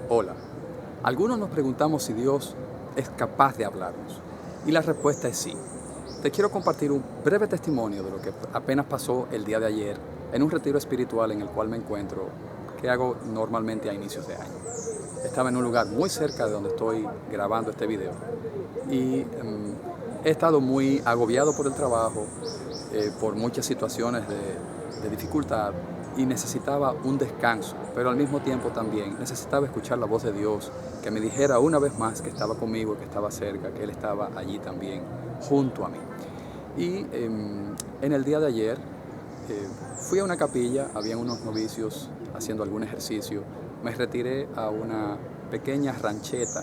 Hola. Algunos nos preguntamos si Dios es capaz de hablarnos. Y la respuesta es sí. Te quiero compartir un breve testimonio de lo que apenas pasó el día de ayer en un retiro espiritual en el cual me encuentro, que hago normalmente a inicios de año. Estaba en un lugar muy cerca de donde estoy grabando este video y he estado muy agobiado por el trabajo, por muchas situaciones de dificultad y necesitaba un descanso, pero al mismo tiempo también necesitaba escuchar la voz de Dios que me dijera una vez más que estaba conmigo, que estaba cerca, que Él estaba allí también junto a mí. Y en el día de ayer fui a una capilla, había unos novicios haciendo algún ejercicio, me retiré a una pequeña rancheta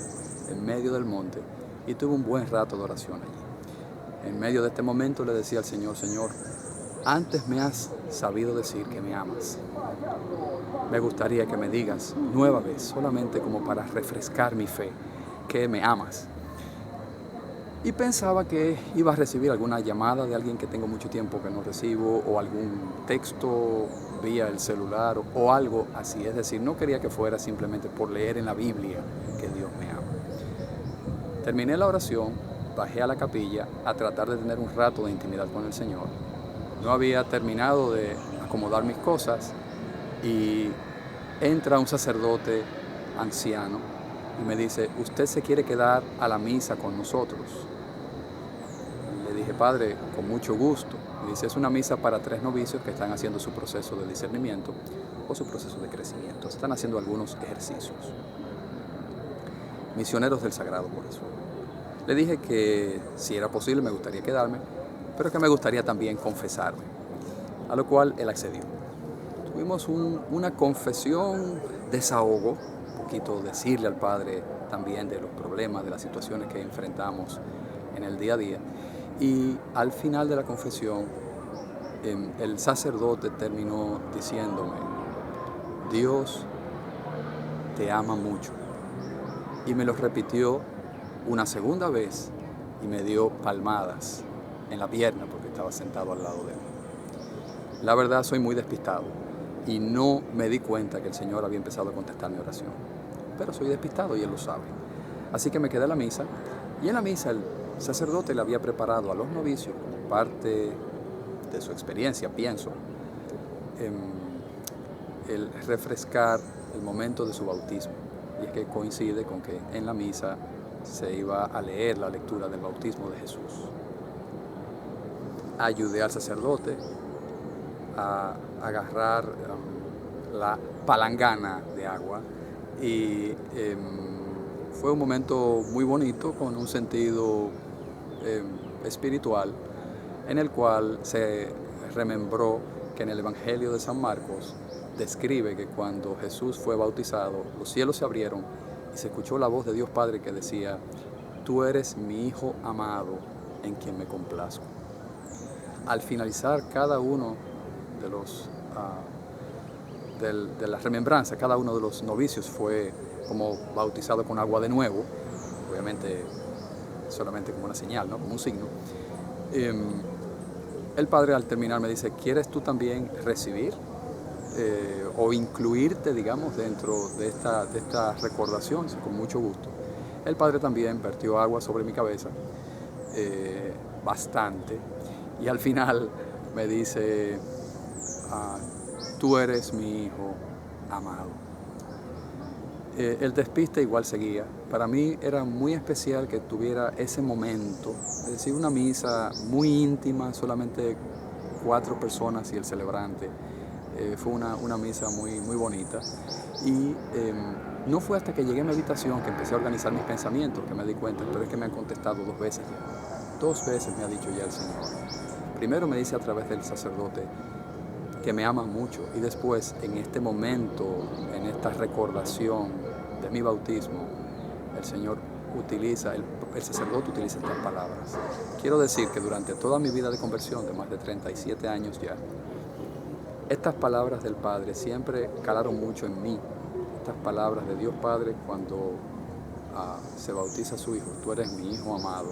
en medio del monte y tuve un buen rato de oración allí. En medio de este momento le decía al Señor: Señor, antes me has sabido decir que me amas. Me gustaría que me digas nueva vez, solamente como para refrescar mi fe, que me amas. Y pensaba que iba a recibir alguna llamada de alguien que tengo mucho tiempo que no recibo, o algún texto vía el celular, o algo así. Es decir, no quería que fuera simplemente por leer en la Biblia que Dios me ama. Terminé la oración, bajé a la capilla a tratar de tener un rato de intimidad con el Señor. No había terminado de acomodar mis cosas y entra un sacerdote anciano y me dice: ¿usted se quiere quedar a la misa con nosotros? Le dije: Padre, con mucho gusto. Me dice: es una misa para 3 novicios que están haciendo su proceso de discernimiento o su proceso de crecimiento. Están haciendo algunos ejercicios. Misioneros del Sagrado Corazón. Le dije que si era posible me gustaría quedarme, pero que me gustaría también confesarme, a lo cual él accedió. Tuvimos una confesión, desahogo, un poquito decirle al Padre también de los problemas, de las situaciones que enfrentamos en el día a día. Y al final de la confesión, el sacerdote terminó diciéndome: Dios te ama mucho. Y me lo repitió una segunda vez y me dio palmadas en la pierna porque estaba sentado al lado de él. La verdad, soy muy despistado y no me di cuenta que el Señor había empezado a contestar mi oración. Pero soy despistado y Él lo sabe. Así que me quedé a la misa, y en la misa el sacerdote le había preparado a los novicios, como parte de su experiencia, pienso, el refrescar el momento de su bautismo. Y es que coincide con que en la misa se iba a leer la lectura del bautismo de Jesús. Ayudé al sacerdote a agarrar la palangana de agua y fue un momento muy bonito, con un sentido espiritual, en el cual se remembró que en el Evangelio de San Marcos describe que cuando Jesús fue bautizado, los cielos se abrieron y se escuchó la voz de Dios Padre que decía: tú eres mi Hijo amado, en quien me complazco. Al finalizar cada uno de los de la remembranza, cada uno de los novicios fue como bautizado con agua de nuevo, obviamente solamente como una señal, ¿no? Como un signo. El Padre, al terminar, me dice: ¿quieres tú también recibir o incluirte, digamos, dentro de esta recordación? Con mucho gusto. El Padre también vertió agua sobre mi cabeza, bastante, y al final me dice: tú eres mi Hijo amado. El despiste igual seguía. Para mí era muy especial que tuviera ese momento, es decir, una misa muy íntima, solamente 4 personas y el celebrante. Fue una misa muy, muy bonita. Y no fue hasta que llegué a mi habitación que empecé a organizar mis pensamientos que me di cuenta, pero es que me han contestado 2 veces ya. 2 veces me ha dicho ya el Señor. Primero me dice a través del sacerdote que me ama mucho, y después, en este momento, en esta recordación de mi bautismo, el Señor utiliza, el sacerdote utiliza estas palabras. Quiero decir que durante toda mi vida de conversión, de más de 37 años ya, estas palabras del Padre siempre calaron mucho en mí. Estas palabras de Dios Padre cuando se bautiza a su Hijo: tú eres mi Hijo amado,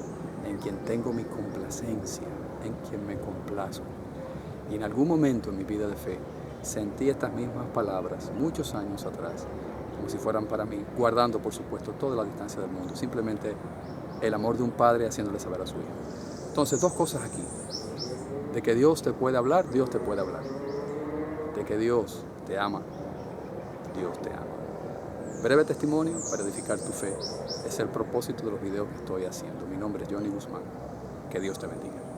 en quien tengo mi complacencia, en quien me complazco. Y en algún momento en mi vida de fe sentí estas mismas palabras muchos años atrás, como si fueran para mí, guardando, por supuesto, toda la distancia del mundo. Simplemente el amor de un padre haciéndole saber a su hijo. Entonces, dos cosas aquí. De que Dios te puede hablar, Dios te puede hablar. De que Dios te ama, Dios te ama. Breve testimonio para edificar tu fe. Es el propósito de los videos que estoy haciendo. Mi nombre es Johnny Guzmán. Que Dios te bendiga.